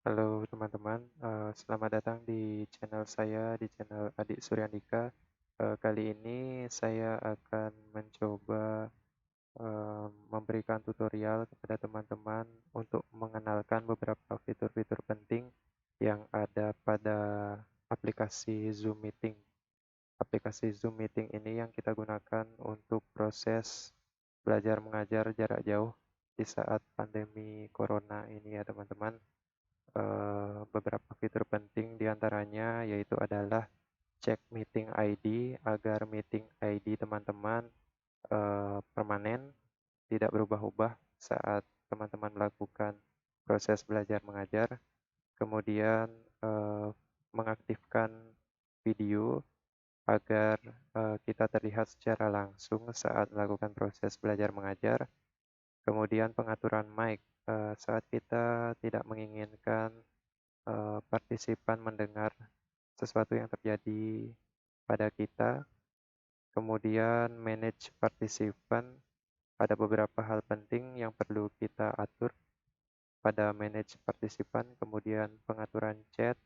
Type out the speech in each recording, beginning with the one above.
Halo teman-teman, selamat datang di channel saya, di channel Adik Suryandika. Kali ini saya akan mencoba memberikan tutorial kepada teman-teman untuk mengenalkan beberapa fitur-fitur penting yang ada pada aplikasi Zoom Meeting. Aplikasi Zoom Meeting ini yang kita gunakan untuk proses belajar mengajar jarak jauh di saat pandemi corona ini ya teman-teman. Beberapa fitur penting diantaranya yaitu adalah cek meeting ID agar meeting ID teman-teman permanen, tidak berubah-ubah saat teman-teman melakukan proses belajar mengajar. Kemudian eh, mengaktifkan video agar kita terlihat secara langsung saat melakukan proses belajar mengajar. Kemudian pengaturan mic saat kita tidak menginginkan partisipan mendengar sesuatu yang terjadi pada kita. Kemudian manage partisipan, ada beberapa hal penting yang perlu kita atur pada manage partisipan. Kemudian pengaturan chat,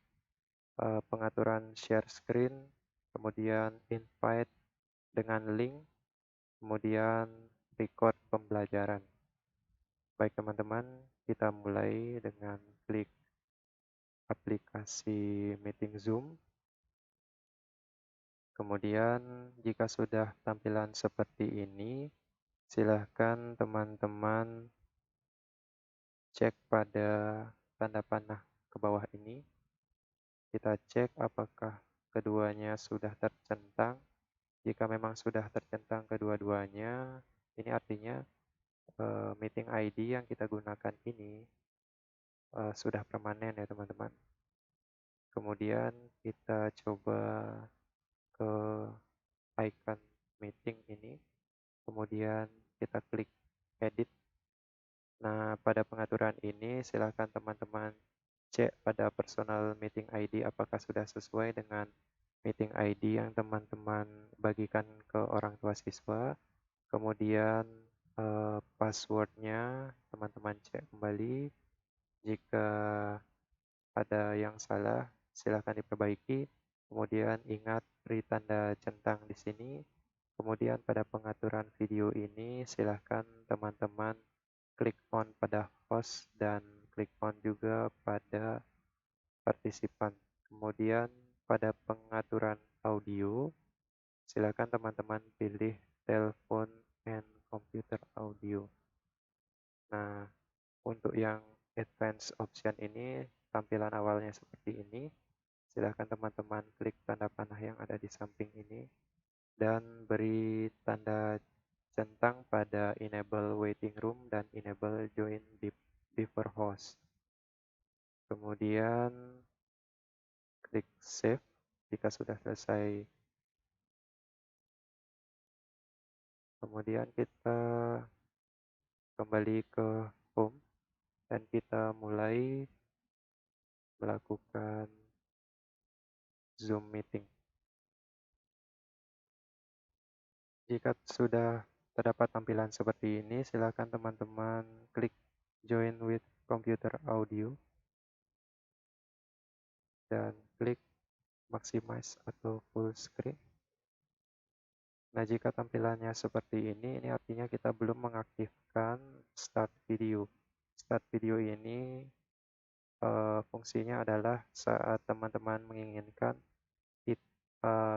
pengaturan share screen, kemudian invite dengan link, kemudian record pembelajaran. Baik teman-teman, kita mulai dengan klik aplikasi meeting Zoom. Kemudian jika sudah tampilan seperti ini, silahkan teman-teman cek pada tanda panah ke bawah ini. Kita cek apakah keduanya sudah tercentang. Jika memang sudah tercentang kedua-duanya, ini artinya meeting ID yang kita gunakan ini sudah permanen ya teman-teman. Kemudian kita coba ke icon meeting ini. Kemudian kita klik edit. Nah, pada pengaturan ini silakan teman-teman cek pada personal meeting ID apakah sudah sesuai dengan meeting ID yang teman-teman bagikan ke orang tua siswa. Kemudian passwordnya teman-teman cek kembali. Jika ada yang salah, silakan diperbaiki. Kemudian ingat beri tanda centang di sini. Kemudian pada pengaturan video ini silahkan teman-teman klik on pada host dan klik on juga pada partisipan. Kemudian pada pengaturan audio silakan teman-teman pilih telepon and computer audio. Nah, untuk yang advanced option ini tampilan awalnya seperti ini. Silahkan teman-teman klik tanda panah yang ada di samping ini dan beri tanda centang pada enable waiting room dan enable join before host. Kemudian klik save jika sudah selesai. Kemudian kita kembali ke home dan kita mulai melakukan Zoom meeting. Jika sudah terdapat tampilan seperti ini, silakan teman-teman klik join with computer audio dan klik maximize atau full screen. Nah, jika tampilannya seperti ini artinya kita belum mengaktifkan start video. Start video ini fungsinya adalah saat teman-teman menginginkan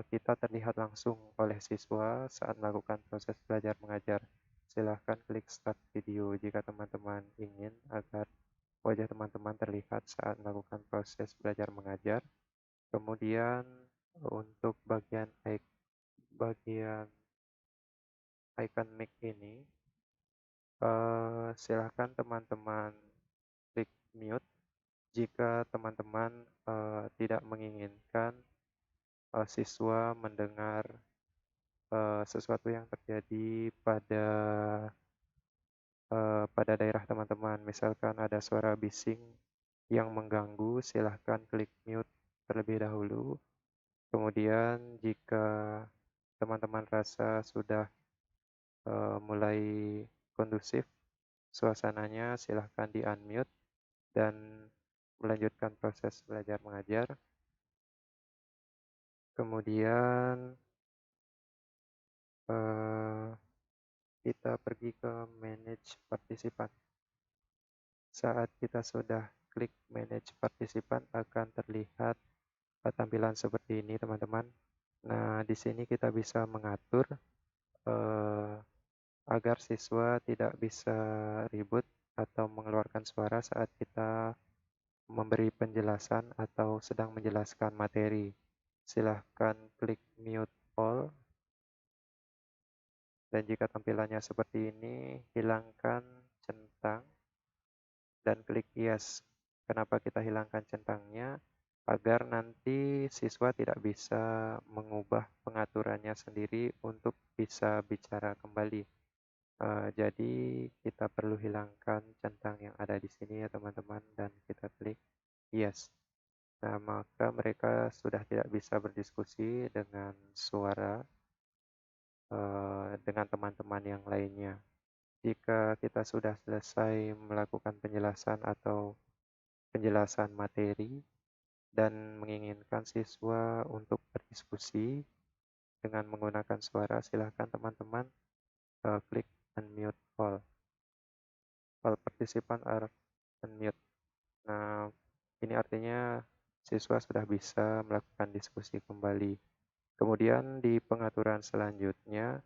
kita terlihat langsung oleh siswa saat melakukan proses belajar mengajar. Silahkan klik start video jika teman-teman ingin agar wajah teman-teman terlihat saat melakukan proses belajar mengajar. Kemudian untuk bagian icon mic ini, silahkan teman-teman klik mute jika teman-teman tidak menginginkan siswa mendengar sesuatu yang terjadi pada daerah teman-teman. Misalkan ada suara bising yang mengganggu, silahkan klik mute terlebih dahulu. Kemudian jika teman-teman rasa sudah mulai kondusif suasananya, silahkan di unmute dan melanjutkan proses belajar mengajar. Kemudian kita pergi ke manage partisipan. Saat kita sudah klik manage partisipan, akan terlihat tampilan seperti ini, teman-teman. Nah, di sini kita bisa mengatur agar siswa tidak bisa ribut atau mengeluarkan suara saat kita memberi penjelasan atau sedang menjelaskan materi. Silahkan klik mute all, dan jika tampilannya seperti ini, hilangkan centang dan klik yes. Kenapa kita hilangkan centangnya? Agar nanti siswa tidak bisa mengubah pengaturannya sendiri untuk bisa bicara kembali. Jadi kita perlu hilangkan centang yang ada di sini ya teman-teman, dan kita klik yes. Nah, maka mereka sudah tidak bisa berdiskusi dengan suara dengan teman-teman yang lainnya. Jika kita sudah selesai melakukan penjelasan atau penjelasan materi dan menginginkan siswa untuk berdiskusi dengan menggunakan suara, silahkan teman-teman klik unmute all. All participants are unmute. Nah, ini artinya siswa sudah bisa melakukan diskusi kembali. Kemudian di pengaturan selanjutnya,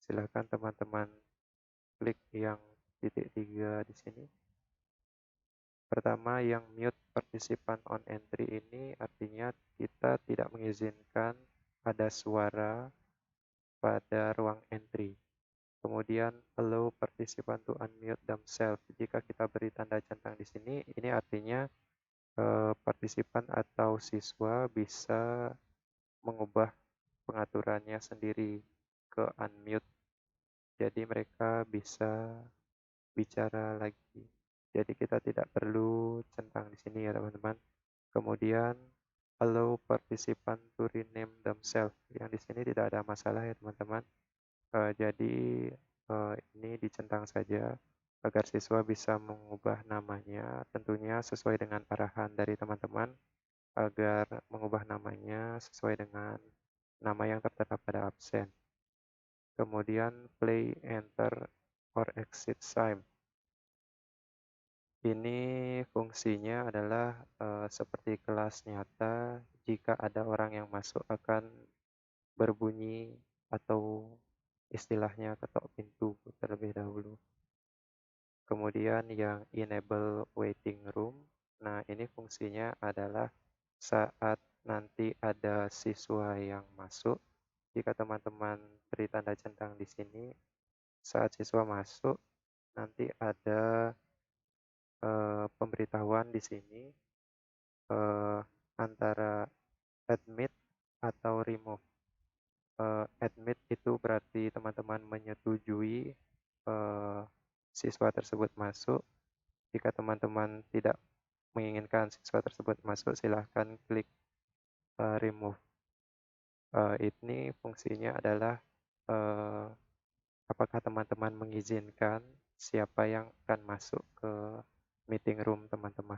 silakan teman-teman klik yang titik 3 di sini. Pertama, yang mute participant on entry ini artinya kita tidak mengizinkan ada suara pada ruang entry. Kemudian allow participant to unmute themselves. Jika kita beri tanda centang di sini, ini artinya partisipan atau siswa bisa mengubah pengaturannya sendiri ke unmute. Jadi mereka bisa bicara lagi. Jadi kita tidak perlu centang di sini ya teman-teman. Kemudian allow participant to rename themselves. Yang di sini tidak ada masalah ya teman-teman. Jadi ini dicentang saja agar siswa bisa mengubah namanya, tentunya sesuai dengan arahan dari teman-teman agar mengubah namanya sesuai dengan nama yang tertera pada absen. Kemudian play, enter, or exit sign. Ini fungsinya adalah seperti kelas nyata. Jika ada orang yang masuk akan berbunyi atau istilahnya ketok pintu terlebih dahulu. Kemudian yang enable waiting room. Nah, ini fungsinya adalah saat nanti ada siswa yang masuk, jika teman-teman beri tanda centang di sini, saat siswa masuk nanti ada pemberitahuan di sini antara admit atau remove. Admit itu berarti teman-teman menyetujui siswa tersebut masuk. Jika teman-teman tidak menginginkan siswa tersebut masuk, silahkan klik remove. Ini fungsinya adalah apakah teman-teman mengizinkan siapa yang akan masuk ke meeting room teman-teman.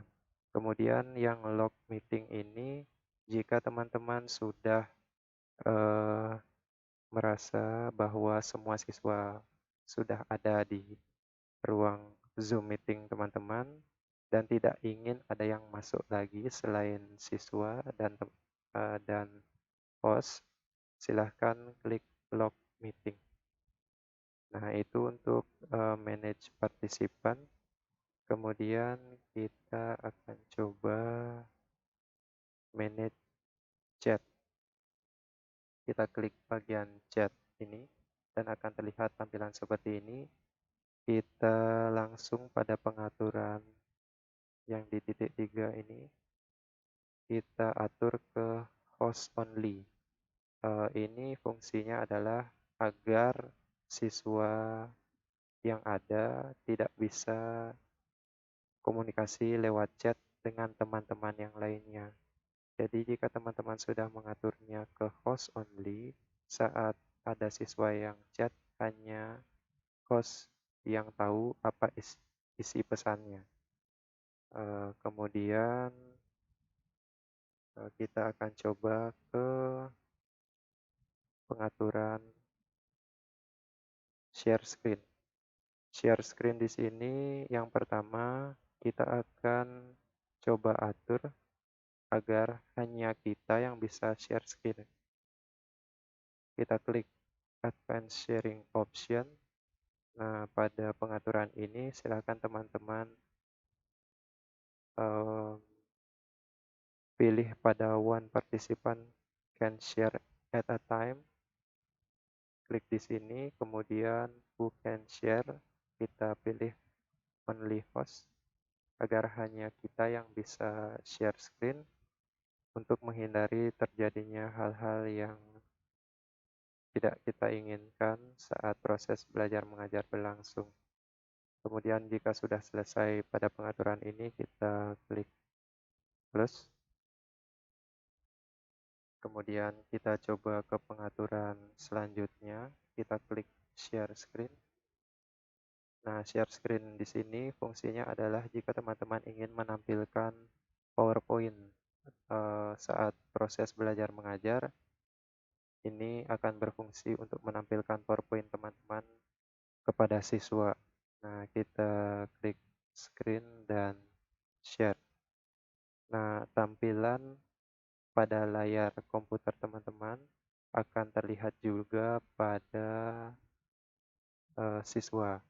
Kemudian yang log meeting ini, jika teman-teman sudah merasa bahwa semua siswa sudah ada di ruang Zoom meeting teman-teman dan tidak ingin ada yang masuk lagi selain siswa dan host, silahkan klik log meeting. Nah, itu untuk manage partisipan. Kemudian kita akan coba manage chat. Kita klik bagian chat ini dan akan terlihat tampilan seperti ini. Kita langsung pada pengaturan yang di titik 3 ini. Kita atur ke host only. Ini fungsinya adalah agar siswa yang ada tidak bisa komunikasi lewat chat dengan teman-teman yang lainnya. Jadi jika teman-teman sudah mengaturnya ke host only, saat ada siswa yang chat, hanya host yang tahu apa isi pesannya. Kemudian kita akan coba ke pengaturan share screen. Share screen di sini yang pertama kita akan coba atur agar hanya kita yang bisa share screen. Kita klik Advanced Sharing Option. Nah, pada pengaturan ini silakan teman-teman pilih pada one participant can share at a time. Klik di sini, kemudian who can share, kita pilih only host agar hanya kita yang bisa share screen untuk menghindari terjadinya hal-hal yang tidak kita inginkan saat proses belajar mengajar berlangsung. Kemudian jika sudah selesai pada pengaturan ini, kita klik close. Kemudian kita coba ke pengaturan selanjutnya, kita klik share screen. Nah, share screen di sini fungsinya adalah jika teman-teman ingin menampilkan PowerPoint saat proses belajar mengajar, ini akan berfungsi untuk menampilkan PowerPoint teman-teman kepada siswa. Nah, kita klik screen dan share. Nah, tampilan pada layar komputer teman-teman akan terlihat juga pada siswa.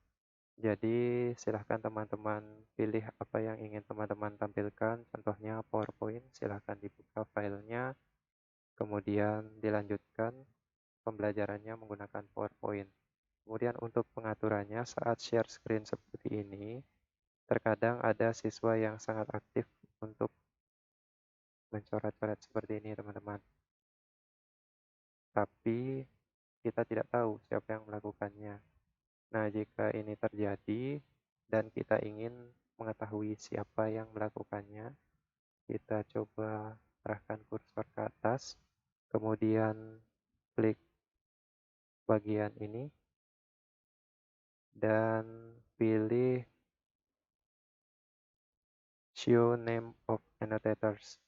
Jadi silahkan teman-teman pilih apa yang ingin teman-teman tampilkan. Contohnya PowerPoint, silahkan dibuka filenya, kemudian dilanjutkan pembelajarannya menggunakan PowerPoint. Kemudian untuk pengaturannya saat share screen seperti ini, terkadang ada siswa yang sangat aktif untuk mencoret-coret seperti ini teman-teman. Tapi kita tidak tahu siapa yang melakukannya. Nah, jika ini terjadi dan kita ingin mengetahui siapa yang melakukannya, kita coba arahkan kursor ke atas, kemudian klik bagian ini, dan pilih Show Name of Annotators.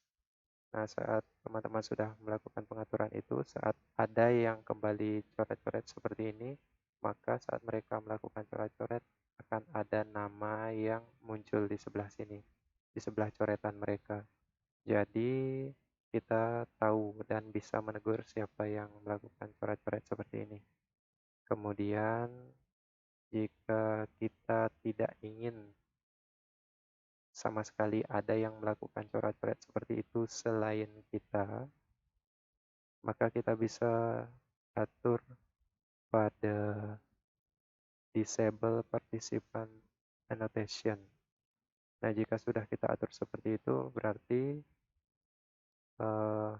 Nah, saat teman-teman sudah melakukan pengaturan itu, saat ada yang kembali coret-coret seperti ini, maka saat mereka melakukan coret-coret akan ada nama yang muncul di sebelah sini, di sebelah coretan mereka. Jadi kita tahu dan bisa menegur siapa yang melakukan coret-coret seperti ini. Kemudian jika kita tidak ingin sama sekali ada yang melakukan coret-coret seperti itu selain kita, maka kita bisa atur pada disable participant annotation. Nah, jika sudah kita atur seperti itu, berarti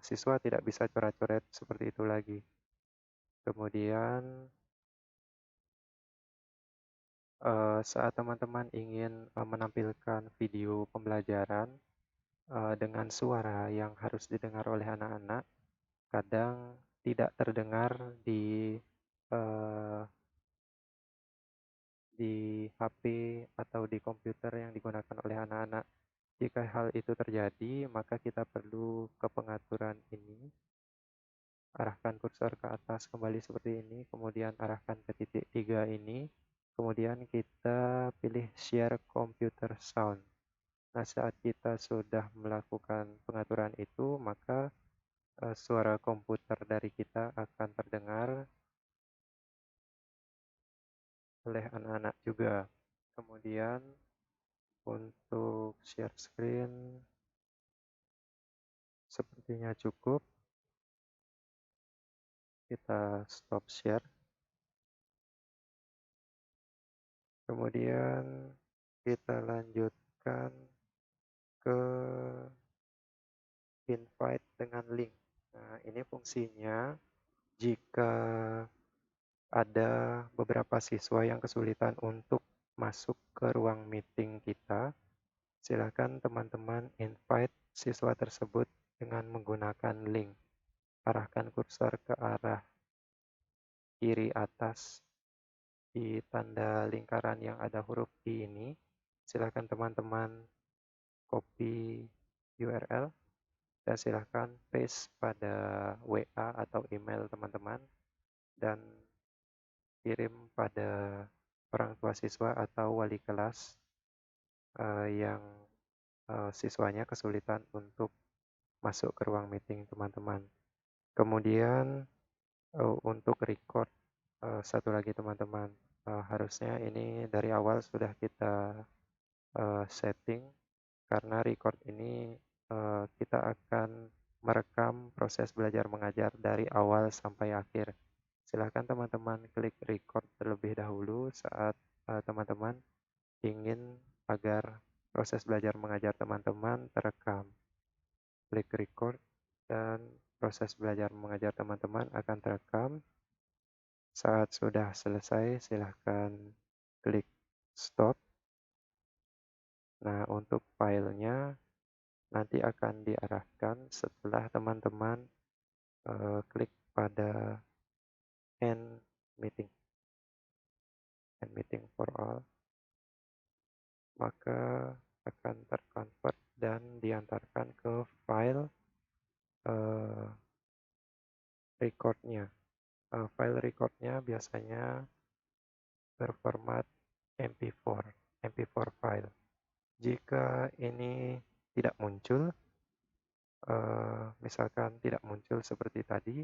siswa tidak bisa coret-coret seperti itu lagi. Kemudian saat teman-teman ingin menampilkan video pembelajaran dengan suara yang harus didengar oleh anak-anak, kadang tidak terdengar uh, di HP atau di komputer yang digunakan oleh anak-anak. Jika hal itu terjadi, maka kita perlu ke pengaturan ini, arahkan kursor ke atas kembali seperti ini, kemudian arahkan ke titik 3 ini, kemudian kita pilih Share Computer Sound. Nah, saat kita sudah melakukan pengaturan itu, maka suara komputer dari kita akan terdengar oleh anak-anak juga. Kemudian untuk share screen sepertinya cukup. Kita stop share. Kemudian kita lanjutkan ke invite dengan link. Nah, ini fungsinya jika ada beberapa siswa yang kesulitan untuk masuk ke ruang meeting kita, silakan teman-teman invite siswa tersebut dengan menggunakan link. Arahkan kursor ke arah kiri atas di tanda lingkaran yang ada huruf I ini. Silakan teman-teman copy URL dan silahkan paste pada WA atau email teman-teman dan kirim pada orang tua siswa atau wali kelas yang siswanya kesulitan untuk masuk ke ruang meeting teman-teman. Kemudian untuk record satu lagi teman-teman, harusnya ini dari awal sudah kita setting karena record ini kita akan merekam proses belajar mengajar dari awal sampai akhir. Silahkan teman-teman klik record terlebih dahulu saat teman-teman ingin agar proses belajar mengajar teman-teman terekam. Klik record dan proses belajar mengajar teman-teman akan terekam. Saat sudah selesai, silahkan klik stop. Nah, untuk filenya nanti akan diarahkan setelah teman-teman klik pada end meeting for all, maka akan terconvert dan diantarkan ke file recordnya. File recordnya biasanya berformat MP4 file. Jika ini tidak muncul, misalkan tidak muncul seperti tadi,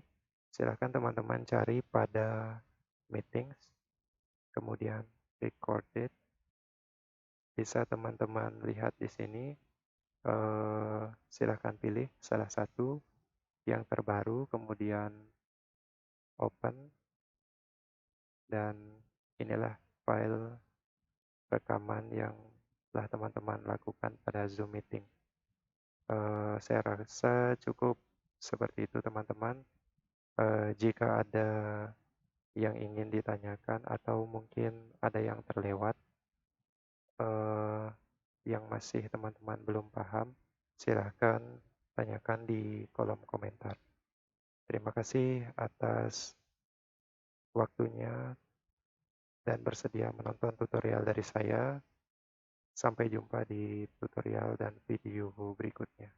silahkan teman-teman cari pada meetings, kemudian recorded. Bisa teman-teman lihat di sini, silahkan pilih salah satu yang terbaru, kemudian open, dan inilah file rekaman yang telah teman-teman lakukan pada Zoom meeting. Saya rasa cukup seperti itu teman-teman. Jika ada yang ingin ditanyakan atau mungkin ada yang terlewat yang masih teman-teman belum paham, silahkan tanyakan di kolom komentar. Terima kasih atas waktunya dan bersedia menonton tutorial dari saya. Sampai jumpa di tutorial dan video berikutnya.